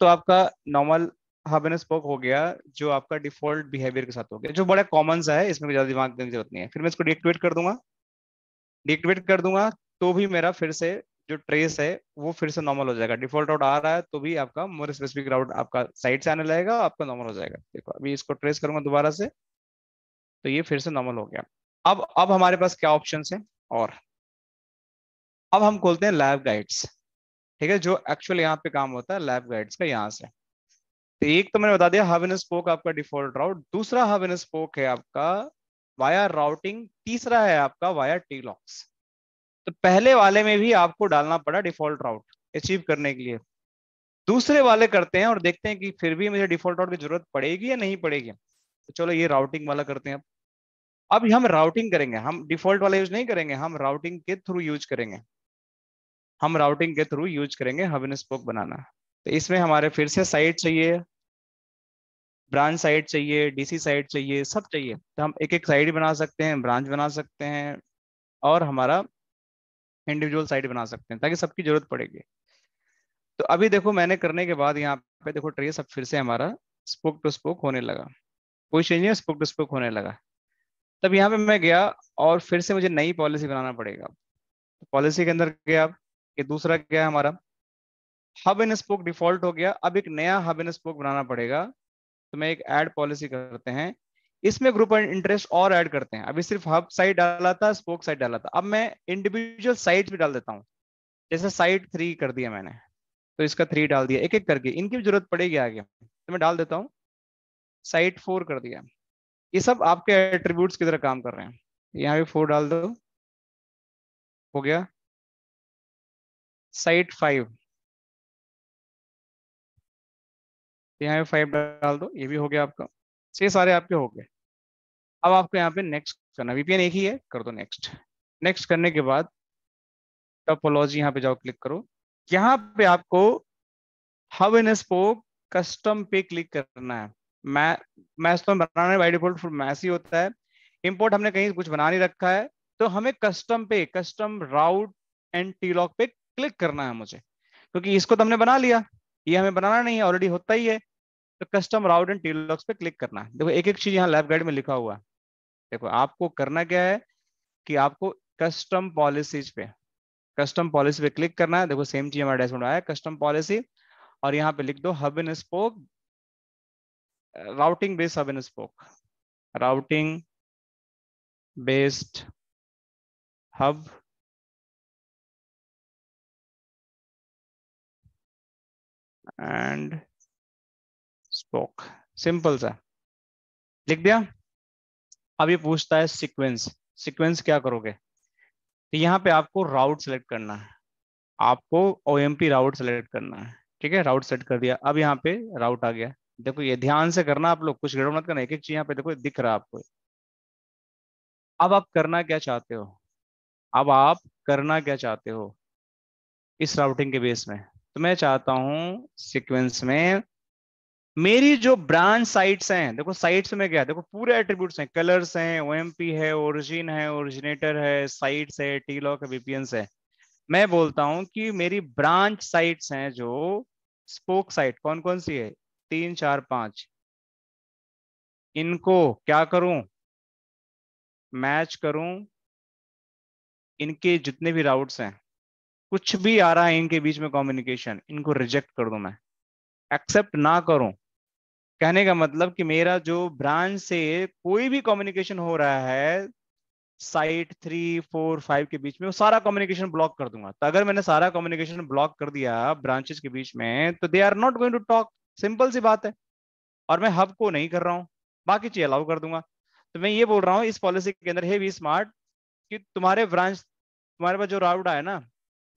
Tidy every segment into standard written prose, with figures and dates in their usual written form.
तो आपका normal hub and spoke हो गया, जो आपका डिफॉल्ट बिहेवियर के साथ हो गया, जो बड़ा कॉमन सा है, इसमें कोई ज्यादा दिमाग देने की जरूरत नहीं है। फिर मैं इसको डीएक्टिवेट कर दूंगा। डीएक्टिवेट कर दूंगा तो भी मेरा फिर से जो ट्रेस है वो फिर से नॉर्मल हो जाएगा। डिफॉल्ट राउट आ रहा है तो भी आपका मोर स्पेसिफिक राउट आपका साइड से आने लगेगा, आपका नॉर्मल हो जाएगा। देखो अभी इसको ट्रेस करूंगा दोबारा से, तो ये फिर से नॉर्मल हो गया। अब हमारे पास क्या ऑप्शन है, और अब हम खोलते हैं लैब गाइड्स। ठीक है, जो एक्चुअल यहाँ पे काम होता है लैब गाइड्स का, यहाँ से। तो एक तो मैंने बता दिया हब एंड स्पोक आपका डिफॉल्ट राउट, दूसरा हब एंड स्पोक है आपका वाया राउटिंग, तीसरा है आपका वाया टी लॉक्स। तो पहले वाले में भी आपको डालना पड़ा डिफॉल्ट राउट अचीव करने के लिए। दूसरे वाले करते हैं और देखते हैं कि फिर भी मुझे डिफॉल्ट राउट की जरूरत पड़ेगी या नहीं पड़ेगी। तो चलो ये राउटिंग वाला करते हैं। अब हम राउटिंग करेंगे, हम डिफॉल्ट वाला यूज नहीं करेंगे, हम राउटिंग के थ्रू यूज करेंगे। हम राउटिंग के थ्रू यूज करेंगे हब एंड स्पोक बनाना। तो इसमें हमारे फिर से साइट चाहिए, ब्रांच साइट चाहिए, डीसी साइट चाहिए, सब चाहिए। तो हम एक एक साइट बना सकते हैं, ब्रांच बना सकते हैं, और हमारा इंडिविजुअल साइट बना सकते हैं, ताकि सबकी जरूरत पड़ेगी। तो अभी देखो मैंने करने के बाद यहाँ पे देखो ट्रेस अब फिर से हमारा स्पोक टू स्पोक होने लगा। कोई चेंज नहीं, स्पोक टू स्पोक होने लगा। तब यहाँ पे मैं गया और फिर से मुझे नई पॉलिसी बनाना पड़ेगा। तो पॉलिसी के अंदर गया, ये दूसरा क्या है हमारा हब एंड स्पोक डिफॉल्ट हो गया। अब एक नया हब एंड स्पोक बनाना पड़ेगा। तो मैं एक ऐड पॉलिसी करते हैं, इसमें ग्रुप एंड इंटरेस्ट और ऐड करते हैं। अभी सिर्फ हब साइट डाला था, स्पोक साइट डाला था, अब मैं इंडिविजुअल साइट भी डाल देता हूँ। जैसे साइट 3 कर दिया मैंने, तो इसका 3 डाल दिया, एक एक करके इनकी भी जरूरत पड़ेगी आगे, तो मैं डाल देता हूँ। साइट 4 कर दिया। ये सब आपके एट्रीब्यूट्स की तरह काम कर रहे हैं। यहाँ भी 4 डाल दो, हो गया। साइट 5, यहाँ पे 5 डाल दो, ये भी हो गया आपका। ये सारे आपके हो गए। अब आपको यहाँ पे नेक्स्ट करना, वीपीएन एक ही है, कर दो नेक्स्ट। नेक्स्ट करने के बाद टोपोलॉजी यहाँ पे जाओ, क्लिक करो। यहाँ पे आपको हब एंड स्पोक कस्टम पे क्लिक करना है। मैं मैच तो बनाना है, बाई डिफॉल्ट मैच ही होता है। इंपोर्ट हमने कहीं कुछ बना नहीं रखा है, तो हमें कस्टम पे, custom route and T lock पे क्लिक करना है मुझे, क्योंकि इसको तो हमने बना लिया, ये हमें बनाना नहीं है, ऑलरेडी होता ही है। तो custom route and T locks पे क्लिक करना है। देखो एक एक चीज यहाँ लेफ्ट गाइड में लिखा हुआ है। देखो आपको करना क्या है कि आपको कस्टम पॉलिसी पे क्लिक करना है। देखो सेम चीज हमारे डैशबोर्ड में आया, कस्टम पॉलिसी, और यहाँ पे लिख दो hub and spoke routing based hub and spoke, routing based hub and spoke, simple सा लिख दिया। अब ये पूछता है सीक्वेंस, सीक्वेंस क्या करोगे। तो यहाँ पे आपको राउट सेलेक्ट करना है, आपको ओएमपी राउट सेलेक्ट करना है। ठीक है, राउट सेट कर दिया। अब यहाँ पे राउट आ गया। देखो ये ध्यान से करना, आप लोग कुछ गड़बड़ मत करना, एक एक चीज यहाँ पे देखो दिख रहा है आपको। अब आप करना क्या चाहते हो, अब आप करना क्या चाहते हो इस राउटिंग के बेस में। तो मैं चाहता हूं सीक्वेंस में मेरी जो ब्रांच साइट्स हैं, देखो साइट्स में क्या है, देखो पूरे एट्रीब्यूट्स हैं, कलर्स हैं, ओएमपी है, ओरिजिन है, ओरिजिनेटर है, साइट्स है, टी लॉक है, वीपीएन्स है। मैं बोलता हूं कि मेरी ब्रांच साइट्स हैं जो स्पोक साइट कौन कौन सी है, 3 4 5, इनको क्या करूं, मैच करूं। इनके जितने भी राउट्स हैं, कुछ भी आ रहा है इनके बीच में कम्युनिकेशन, इनको रिजेक्ट कर दूं, मैं एक्सेप्ट ना करूं। कहने का मतलब कि मेरा जो ब्रांच से कोई भी कम्युनिकेशन हो रहा है साइट 3 4 5 के बीच में, वो सारा कम्युनिकेशन ब्लॉक कर दूंगा। तो अगर मैंने सारा कम्युनिकेशन ब्लॉक कर दिया ब्रांचेस के बीच में, तो they are not going to talk, simple सी बात है। और मैं हब को नहीं कर रहा हूँ, बाकी चीज अलाउ कर दूंगा। तो मैं ये बोल रहा हूँ इस पॉलिसी के अंदर है बी स्मार्ट, कि तुम्हारे ब्रांच, तुम्हारे पास जो राउट है ना,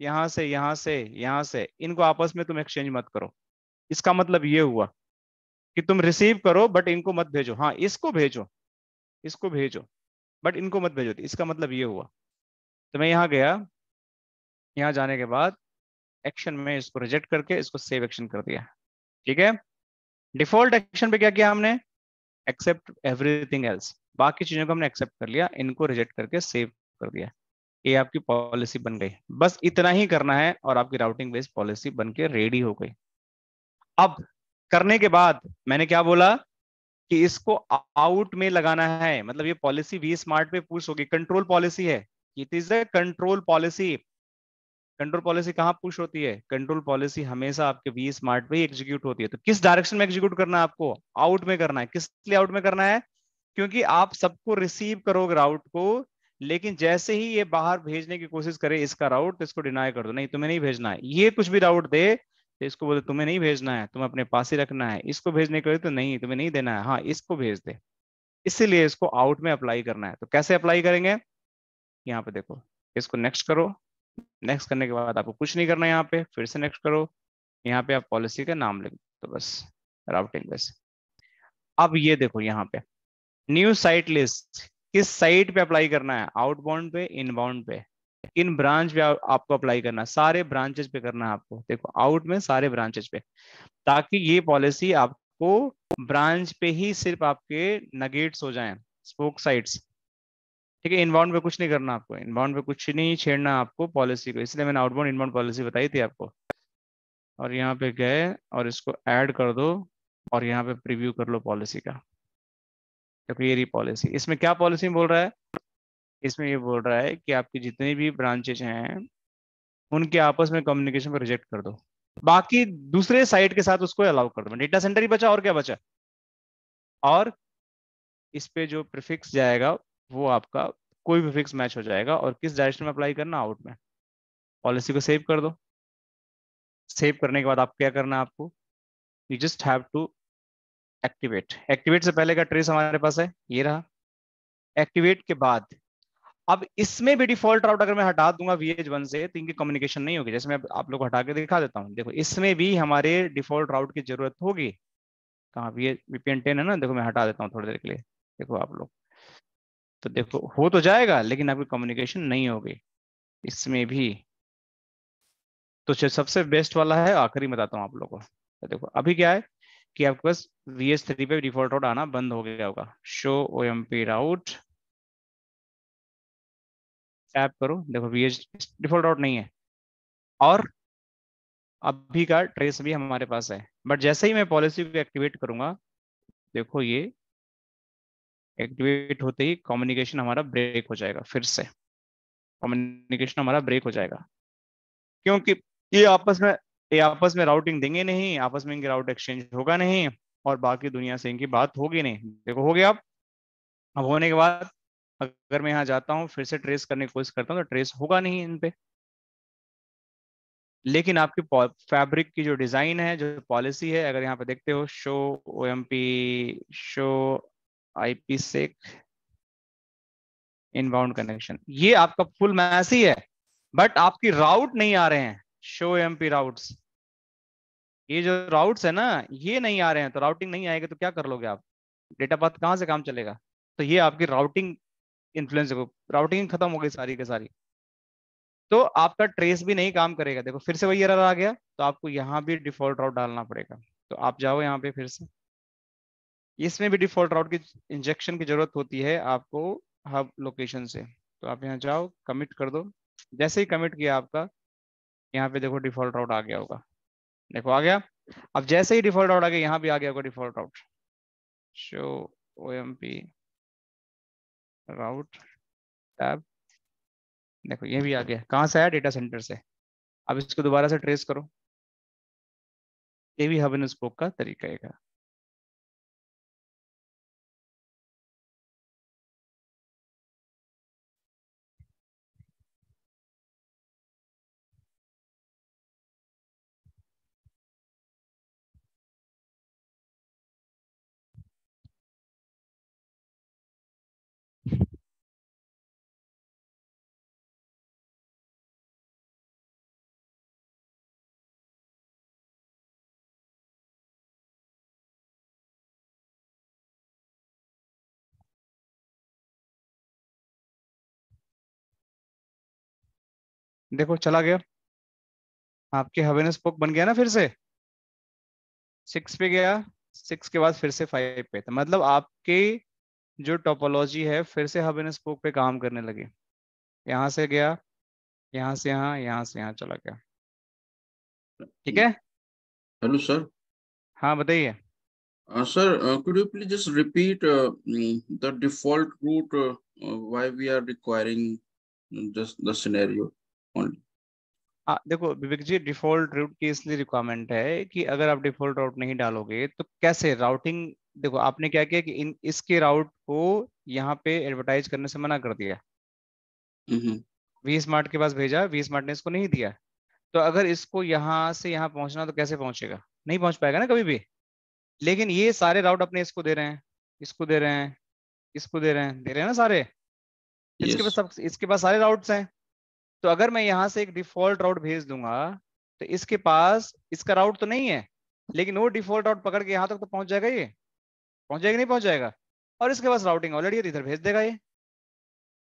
यहाँ से यहाँ से यहाँ से, इनको आपस में तुम एक्सचेंज मत करो। इसका मतलब ये हुआ कि तुम रिसीव करो बट इनको मत भेजो, हाँ इसको भेजो, इसको भेजो, बट इनको मत भेजो। इसका मतलब ये हुआ। तो मैं यहाँ गया, यहाँ जाने के बाद एक्शन में इसको रिजेक्ट करके इसको सेव एक्शन कर दिया। ठीक है, डिफॉल्ट एक्शन पे क्या किया हमने, एक्सेप्ट एवरीथिंग एल्स, बाकी चीजों को हमने एक्सेप्ट कर लिया, इनको रिजेक्ट करके सेव कर दिया। ये आपकी पॉलिसी बन गई। बस इतना ही करना है और आपकी राउटिंग बेस्ड पॉलिसी बन के रेडी हो गई। अब करने के बाद मैंने क्या बोला कि इसको आउट में लगाना है, मतलब ये पॉलिसी वी स्मार्ट पे पुश होगी, कंट्रोल पॉलिसी है, it is a control policy. Control policy कहाँ पुश होती है? कंट्रोल पॉलिसी हमेशा आपके वी स्मार्ट पे ही एग्जीक्यूट होती है। तो किस डायरेक्शन में एग्जीक्यूट करना है आपको? आउट में करना है। किस लिए आउट में करना है? क्योंकि आप सबको रिसीव करोगे राउट को, लेकिन जैसे ही ये बाहर भेजने की कोशिश करे इसका राउट, तो इसको डिनाई कर दो, नहीं तुम्हें नहीं भेजना है। ये कुछ भी राउट दे तो इसको बोले तुम्हें नहीं भेजना है, तुम्हें अपने पास ही रखना है। इसको भेजने के लिए तो नहीं, तुम्हें नहीं देना है, हाँ इसको भेज दे। इसीलिए इसको आउट में अप्लाई करना है। तो कैसे अप्लाई करेंगे? यहाँ पे देखो, इसको नेक्स्ट करो। नेक्स्ट करने के बाद आपको कुछ नहीं करना है, यहाँ पे फिर से नेक्स्ट करो। यहाँ पे आप पॉलिसी का नाम लिख दो, तो बस राउटिंग बस। अब ये देखो यहाँ पे न्यू साइट लिस्ट, किस साइट पे अप्लाई करना है? आउटबाउंड पे, इनबाउंड पे, किन ब्रांच पे आपको अप्लाई करना है? सारे ब्रांचेस पे करना है आपको। देखो आउट में सारे ब्रांचेस पे, ताकि ये पॉलिसी आपको ब्रांच पे ही सिर्फ आपके नगेट्स हो जाएं, स्पोक साइट्स। ठीक है, इनबाउंड पे कुछ नहीं करना आपको, इनबाउंड पे कुछ नहीं छेड़ना आपको पॉलिसी को, इसलिए मैंने आउटबाउंड इनबाउंड पॉलिसी बताई थी आपको। और यहाँ पे गए और इसको ऐड कर दो, और यहाँ पे प्रीव्यू कर लो पॉलिसी का। देखो ये रही पॉलिसी। इसमें क्या पॉलिसी बोल रहा है? इसमें ये बोल रहा है कि आपकी जितनी भी ब्रांचेज हैं उनके आपस में कम्युनिकेशन को रिजेक्ट कर दो, बाकी दूसरे साइट के साथ उसको अलाउ कर दो। डेटा सेंटर ही बचा, और क्या बचा? और इस पे जो प्रीफिक्स जाएगा वो आपका कोई भी फिक्स मैच हो जाएगा। और किस डायरेक्शन में अप्लाई करना? आउट में। पॉलिसी को सेव कर दो। सेव करने के बाद आप क्या करना है आपको? You just have to activate. Activate से पहले का ट्रेस हमारे पास है, ये रहा। एक्टिवेट के बाद अब इसमें भी डिफॉल्ट राउट अगर मैं हटा दूंगा VH1 से, तो इनकी कम्युनिकेशन नहीं होगी। जैसे मैं आप लोग को हटा के दिखा देता हूँ, देखो इसमें भी हमारे डिफॉल्ट राउट की जरूरत होगी। कहाँ? VPN10 है ना, देखो मैं हटा देता हूँ थोड़ी देर के लिए। देखो आप लोग, तो देखो हो तो जाएगा, लेकिन आपकी कम्युनिकेशन नहीं होगी इसमें भी। तो सबसे बेस्ट वाला है, आखिरी में बताता हूँ आप लोगों को। तो देखो अभी क्या है कि आपके पास VH3 पे डिफॉल्ट राउट आना बंद हो गया होगा। शो OMP राउट, टैप करो, देखो VH डिफॉल्ट राउट नहीं है। और अभी का ट्रेस भी हमारे पास है, बट जैसे ही मैं पॉलिसी को एक्टिवेट करूंगा, देखो ये एक्टिवेट होते ही कम्युनिकेशन हमारा ब्रेक हो जाएगा। फिर से कम्युनिकेशन हमारा ब्रेक हो जाएगा, क्योंकि ये आपस में ये आपस में राउटिंग देंगे नहीं, आपस में इनकी राउट एक्सचेंज होगा नहीं, और बाकी दुनिया से इनकी बात होगी नहीं। देखो हो गया। अब होने के बाद अगर मैं यहाँ जाता हूँ फिर से ट्रेस करने की कोशिश करता हूँ, तो ट्रेस होगा नहीं इन पे। लेकिन आपकी फैब्रिक की जो डिजाइन है, जो पॉलिसी है, अगर यहाँ पे देखते हो show OMP, show IP6 inbound connection, ये आपका फुल मैस ही है, बट आपकी राउट नहीं आ रहे हैं। शो OMP राउट्स, ये जो राउट्स है ना, ये नहीं आ रहे हैं। तो राउटिंग नहीं आएगा तो क्या कर लोगे आप? डेटा पाथ कहाँ से काम चलेगा? तो ये आपकी राउटिंग इन्फ्लुएंस, राउटिंग खत्म हो गई सारी की सारी। तो आपका ट्रेस भी नहीं काम करेगा। देखो फिर से वही एरर आ गया, तो आपको यहाँ भी डिफॉल्ट राउट डालना पड़ेगा। तो आप जाओ यहाँ पे फिर से, इसमें भी डिफॉल्ट राउट की इंजेक्शन की जरूरत होती है आपको हब लोकेशन से। तो आप यहाँ जाओ, कमिट कर दो। जैसे ही कमिट किया आपका, यहाँ पे देखो डिफॉल्ट राउट आ गया होगा। देखो आ गया। अब जैसे ही डिफॉल्ट राउट आ गया, यहाँ भी आ गया होगा डिफॉल्ट राउट। शो OMP राउट टैब, देखो ये भी आ गया। कहाँ से आया? डेटा सेंटर से। अब इसको दोबारा से ट्रेस करो। ये भी हब एंड स्पोक का तरीका है। देखो चला गया, आपके हब एंड स्पोक बन गया ना फिर से। 6 पे गया, 6 के बाद फिर से 5 पे, तो मतलब आपके जो टोपोलॉजी है फिर से हब एंड स्पोक पे काम करने लगे। यहाँ से गया, यहाँ से यहाँ, यहाँ से यहाँ चला गया। ठीक है। Hello sir. हाँ बताइए। Sir, could you please just repeat the default route why we are requiring just the scenario only? देखो विवेक जी, डिफॉल्ट रूट की इसलिए रिक्वायरमेंट है कि अगर आप डिफॉल्ट राउट नहीं डालोगे तो कैसे राउटिंग। देखो आपने क्या किया कि इन इसके राउट को यहाँ पे एडवर्टाइज करने से मना कर दिया। Mm-hmm. वी स्मार्ट के पास भेजा, वी स्मार्ट ने इसको नहीं दिया। तो अगर इसको यहाँ से यहाँ पहुंचना तो कैसे पहुंचेगा? नहीं पहुंच पाएगा ना कभी भी। लेकिन ये सारे राउट अपने इसको दे रहे हैं, इसको दे रहे हैं, इसको दे रहे हैं ना सारे। इसके पास Yes. सब, इसके पास सारे राउट्स हैं। तो अगर मैं यहाँ से एक डिफॉल्ट राउट भेज दूंगा तो इसके पास इसका राउट तो नहीं है, लेकिन वो डिफॉल्ट राउट पकड़ के यहाँ तक तो पहुंच जाएगा। ये पहुंच जाएगा नहीं पहुंच जाएगा? और इसके पास राउटिंग ऑलरेडी है तो इधर भेज देगा ये।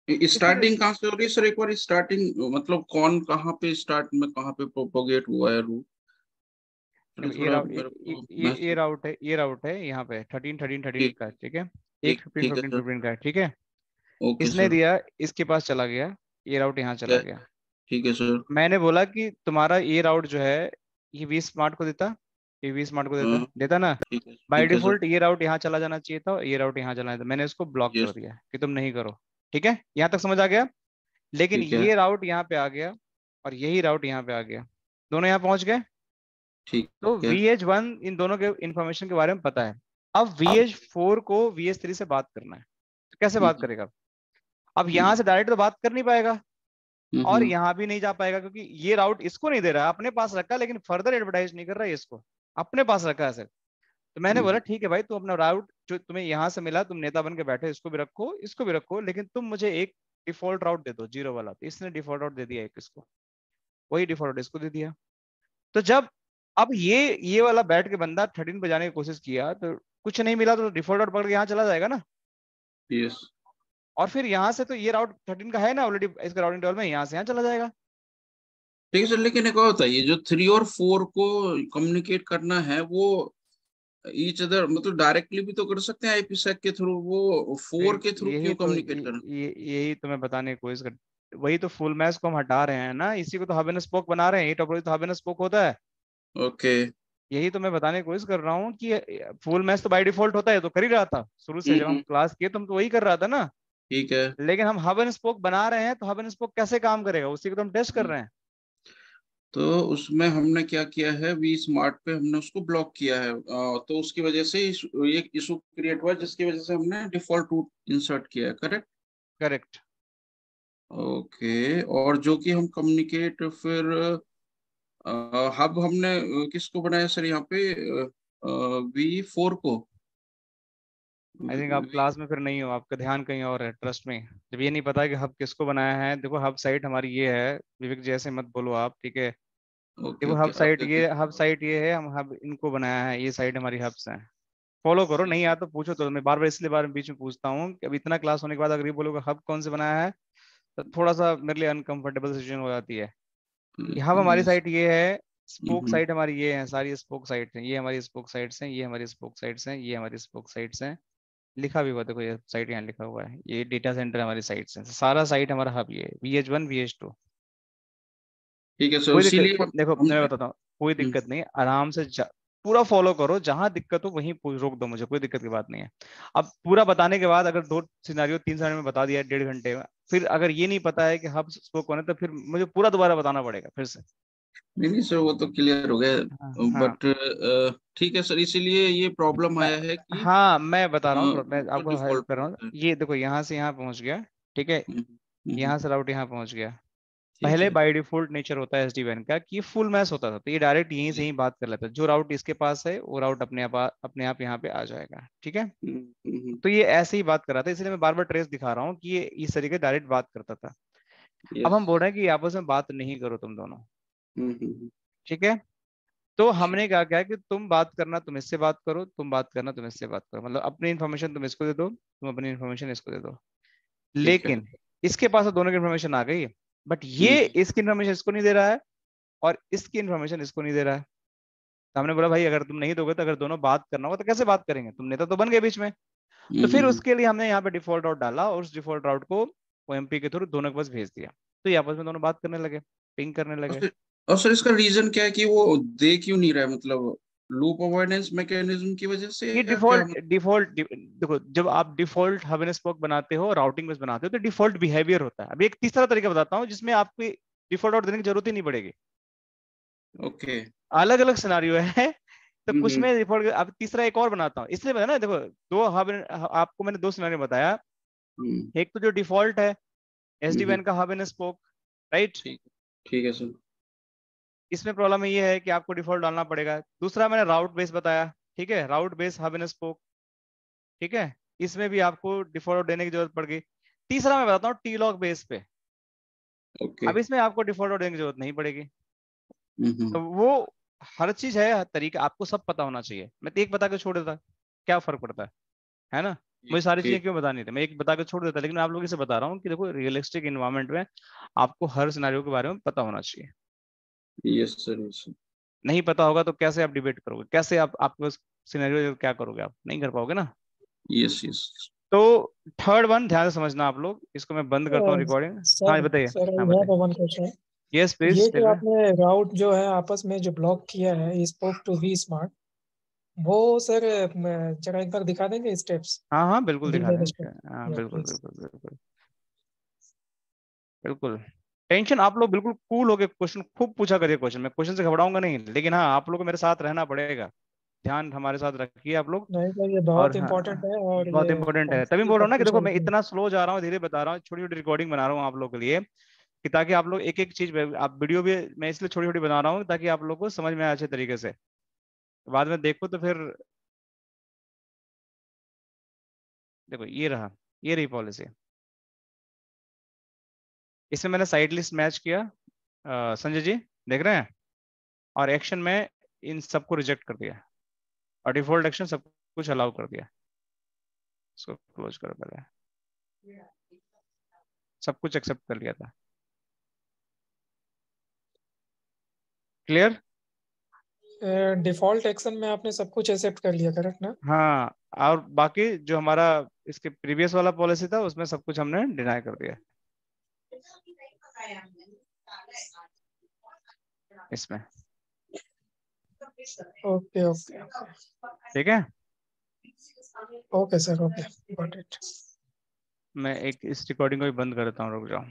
इसीलिए स्टार्टिंग कहाँ से हो रही है सर? एक बार स्टार्टिंग मतलब कौन कहाँ पे स्टार्ट में कहाँ पे प्रोपोगेट हुआ है रूट? देखो ये थोड़ा राउट मेरे को ये महसूस। राउट है, ये राउट है यहाँ पे 13 13 13 ठीक का, ठीक है। एक ठीक 15 ठीक है 15 सर। 15 का है, ठीक है। ओके इसने सर। दिया, इसके पास चला गया, ये राउट यहाँ क्या? चला गया। ठीक है सर। मैंने बोला कि तुम्हारा ये राउट जो है ये वी स्मार्ट को देता, ये वी स्मार्ट को देता हाँ देता ना। ठीक है बाय ठीक है सर। डिफॉल्ट ये राउट यहाँ चला जाना चाहिए था, और ये राउट यहाँ चला जाना था। मैंने इसको ब्लॉक कर यस। दिया कि तुम नहीं करो। ठीक है, यहाँ तक समझ आ गया। लेकिन ठीक है ये राउट यहाँ पे आ गया और यही राउट यहाँ पे आ गया, दोनों यहाँ पहुंच गए। ठीक तो है। VH1 इन दोनों के इंफॉर्मेशन के बारे में पता है। अब VH4 को VH3 से बात करना है, तो कैसे बात हम्म, करेगा? अब यहाँ से डायरेक्ट तो बात कर नहीं पाएगा, और हम्म, यहाँ भी नहीं जा पाएगा, क्योंकि ये राउट इसको नहीं दे रहा है, अपने पास रखा, लेकिन फर्दर एडवर्टाइज नहीं कर रहा है इसको, अपने पास रखा है सिर्फ। तो मैंने बोला हम्म, ठीक है भाई, तू अपना राउट जो तुम्हें यहाँ से मिला, तुम नेता बन के बैठे, इसको भी रखो, इसको भी रखो, लेकिन तुम मुझे एक डिफॉल्ट राउट दे दो, जीरो वाला। तो इसने डिफॉल्ट राउट दे दिया एक इसको, वही डिफॉल्ट इसको दे दिया। तो जब अब ये वाला बैठ के बंदा 13 पे जाने की कोशिश किया तो कुछ नहीं मिला, तो डिफॉल्ट राउट पकड़ के यहाँ चला जाएगा ना। यस। और फिर यहाँ से तो ये राउट 13 का है ना ऑलरेडी, इसका राउटिंग टेबल में, यहाँ से यहाँ चला जाएगा। ठीक है सर, लेकिन एक और बताइए, जो 3 और 4 को कम्युनिकेट करना है वो ईच अदर मतलब डायरेक्टली भी तो कर सकते हैं आईपी के थ्रू, वो 4 के थ्रू यही क्यों तो कम्युनिकेट करना? यही तो मैं बताने की कोशिश कर, वही तो फुल मैच को हम हटा रहे हैं ना, इसी को तो हब एंड स्पोक बना रहे हैं, ये टोपोलॉजी तो हब एंड स्पोक होता है। ओके। यही तो मैं बताने की कोशिश कर रहा हूँ कि फुल मैच तो बाय डिफॉल्ट होता है, तो कर ही रहा था शुरू से, जब हम हम्म। क्लास किए तो हम तो वही कर रहा था ना। ठीक है। लेकिन हम हब एंड स्पोक बना रहे हैं, तो हब एंड स्पोक कैसे काम करेगा उसी को तो हम टेस्ट कर हम्म, रहे हैं। तो उसमें हमने क्या किया है, वी स्मार्ट पे हमने उसको ब्लॉक किया है, तो उसकी वजह से एक इशू क्रिएट हुआ जिसकी वजह से हमने डिफॉल्ट रूट इंसर्ट किया है, करेक्ट? करेक्ट। ओके। और जो कि हम कम्युनिकेट फिर हब हमने किसको बनाया सर यहाँ पे? V4 को। आई थिंक आप वी। क्लास में फिर नहीं हो, आपका ध्यान कहीं और है, ट्रस्ट में। जब ये नहीं पता है कि हब किसको बनाया है, देखो हब साइट हमारी ये है, विवेक जी ऐसे मत बोलो आप, ठीक है। ओके देखो ओके, हब अब साइट देखिए। ये, हब साइट ये है, हम हब इनको बनाया है, ये साइट हमारी हब्स हैं। फॉलो करो, नहीं आता तो पूछो, तो मैं बार बार इसलिए बार बीच में पूछता हूँ कि अब इतना क्लास होने के बाद अगर ये बोलोगे हब कौन से बनाया है, तो थोड़ा सा मेरे लिए अनकंफर्टेबल सिचुएशन हो जाती है। ये हब हमारी यस। साइट ये है, स्पोक साइट हमारी ये है, सारी स्पोक साइट हैं, ये हमारी स्पोक साइट्स हैं, ये हमारी स्पोक साइट्स हैं, ये हमारी स्पोक साइट्स हैं। लिखा भी हुआ देखो, ये साइट यहाँ लिखा हुआ है, ये डेटा सेंटर हमारी साइट्स हैं, सारा साइट हमारा हब ये है, VH1 VH2। ठीक है सर, कोई दिक्कत, इसीलिए देखो मैं हमने। बताता हूँ, कोई हम्म, दिक्कत नहीं, आराम से पूरा फॉलो करो, जहां दिक्कत हो वहीं रोक दो मुझे, कोई दिक्कत की बात नहीं है। अब पूरा बताने के बाद अगर 2 सिनेरियो 3 सिनेरियो में बता दिया 1.5 घंटे में, फिर अगर ये नहीं पता है कि हब स्पोक कौन है, तो फिर मुझे पूरा दोबारा बताना पड़ेगा फिर से। नहीं नहीं सर, वो तो क्लियर हो गया। हाँ हाँ। बट ठीक है सर, इसीलिए ये प्रॉब्लम मैं आया है कि हाँ मैं बता रहा हूँ, मैं वो तो आपको हेल्प डिफॉल्ट कर रहा हूँ। रूट है। ये देखो यहाँ से यहाँ पहुंच गया, ठीक है। हम्म, हम्म, यहाँ से राउट यहाँ पहुंच गया। ठीक पहले है। बाय डिफॉल्ट नेचर होता है SD-WAN का कि फुल मैच होता था, तो ये डायरेक्ट यहीं से जी। ही बात कर लेता है, जो राउट इसके पास है वो राउट अपने आप यहाँ पे आ जाएगा, ठीक है। तो ये ऐसे ही बात कर रहा था, इसलिए मैं बार बार ट्रेस दिखा रहा हूँ कि ये इस तरीके डायरेक्ट बात करता था। अब यस। हम बोल रहे हैं कि आपस में बात नहीं करो तुम दोनों, हम्म, हम्म, ठीक है। तो ठीक। हमने क्या किया कि तुम बात करना तुम इससे बात करो, तुम बात करना तुम इससे बात करो, मतलब अपनी इन्फॉर्मेशन तुम इसको दे दो, तुम अपनी इन्फॉर्मेशन इसको दे दो। ठीक है। लेकिन इसके पास तो दोनों की इन्फॉर्मेशन आ गई, बट ये हम्म, इसकी इन्फॉर्मेशन इसको नहीं दे रहा है, और इसकी इन्फॉर्मेशन इसको नहीं दे रहा है। तो हमने बोला भाई अगर तुम नहीं दोगे तो अगर दोनों बात करना होगा तो कैसे बात करेंगे, तुम नेता तो बन गए बीच में। तो फिर हम्म, उसके लिए हमने यहाँ पे डिफॉल्ट राउट डाला, और उस डिफॉल्ट राउट को OMP के थ्रू दोनों के पास भेज दिया। तो ये आपस में दोनों बात करने लगे, पिंग करने और लगे। सर, और सर इसका रीजन क्या है कि वो दे क्यों नहीं रहा है मतलब? लूप अवॉइडेंस मैकेनिज्म की वजह से ये या क्या? डिफॉल्ट देखो, जब आप डिफॉल्ट हब एंड स्पोक बनाते हो, राउटिंग बेस बनाते हो, तो डिफॉल्ट बिहेवियर होता है। अभी एक तीसरा तरीका बताता हूँ जिसमें आपको डिफॉल्ट आउट देने की जरूरत ही नहीं पड़ेगी। ओके। अलग अलग सिनारियो है। तो कुछ हम्म। में डिफॉल्ट, अब तीसरा एक और बनाता हूँ, इसलिए बताया ना, देखो दो हब, आपको मैंने दो सिनारियो बताया। हम्म। एक तो जो डिफॉल्ट है एसडी हम्म। वैन का हब एंड स्पोक, राइट। ठीक। ठीक है सर। इसमें प्रॉब्लम ये है कि आपको डिफॉल्ट डालना पड़ेगा। दूसरा मैंने राउट बेस बताया, ठीक है, राउट बेस हब एंड स्पोक, ठीक है, इसमें भी आपको डिफॉल्ट देने की जरूरत पड़ गई। तीसरा मैं बताता हूँ टी लॉग बेस पे। ओके। अब इसमें आपको डिफॉल्ट देने की जरूरत नहीं पड़ेगी। हम्म। तो वो हर चीज है, हर तरीका आपको सब पता होना चाहिए। मैं तो एक बता के छोड़ देता, क्या फर्क पड़ता है ना। मुझे ठीक सारी चीजें ठीक। क्यों बतानी थी, मैं एक बता के छोड़ देता। लेकिन मैं आप लोगों से बता रहा हूँ कि देखो, रियलिस्टिक इन्वायरमेंट में आपको हर सिनेरियो के बारे में पता होना चाहिए। Yes sir, yes sir. नहीं पता होगा तो कैसे आप डिबेट करोगे, कैसे आप आपके सिनेरियो क्या करोगे, आप नहीं कर पाओगे ना। Yes yes. तो थर्ड वन ध्यान से समझना आप लोग, इसको मैं बंद करता हूँ रिकॉर्डिंग। हाँ सर बताइए, सर हाँ आई बताइए। Have one question. यस ये प्लीज टेल जो मी। आपने राउट जो है आपस में जो ब्लॉक किया है स्पोक टू वी स्मार्ट, वो सर जरा एक बार दिखा देंगे स्टेप्स, हाँ हाँ बिल्कुल दिखा गिवन देंगे, स्टेप। हाँ या बिल्कुल प्लीज। बिल्कुल बिल्कुल बिल्कुल। टेंशन, आप लोग बिल्कुल कूल हो गए, क्वेश्चन खूब पूछा करिए क्वेश्चन, मैं क्वेश्चन से घबराऊंगा नहीं, लेकिन हाँ आप लोग को मेरे साथ रहना पड़ेगा। ध्यान हमारे साथ रखिए आप लोग। नहीं सर, ये और बहुत हाँ, इंपॉर्टेंट है और बहुत ये इंपॉर्टेंट है, तभी काफी बोल रहा हूँ सब ना कि कुछ देखो मैं हेल्प है। इतना स्लो जा रहा हूँ, धीरे बता रहा हूँ, छोटी छोटी रिकॉर्डिंग बना रहा हूँ आप लोगों के लिए, कि ताकि आप लोग एक एक चीज, आप वीडियो भी मैं इसलिए छोटी छोटी बना रहा हूँ ताकि आप लोग को समझ में आए अच्छे तरीके से। बाद में देखो तो फिर, देखो ये रहा, ये रही पॉलिसी। इसमें मैंने साइड लिस्ट मैच किया, संजय जी देख रहे हैं, और एक्शन में इन सबको रिजेक्ट कर दिया, और डिफॉल्ट एक्शन सब कुछ अलाउ कर दिया। इसको क्लोज करो पहले, सब कुछ एक्सेप्ट कर लिया था। क्लियर। डिफॉल्ट एक्शन में आपने सब कुछ एक्सेप्ट कर लिया, करेक्ट ना? हाँ, और बाकी जो हमारा इसके प्रीवियस वाला पॉलिसी था उसमें सब कुछ हमने डिनाई कर दिया इसमें। ओके ओके ठीक है, okay sir, okay got it. मैं एक इस रिकॉर्डिंग को भी बंद कर देता हूँ, रुक जाओ।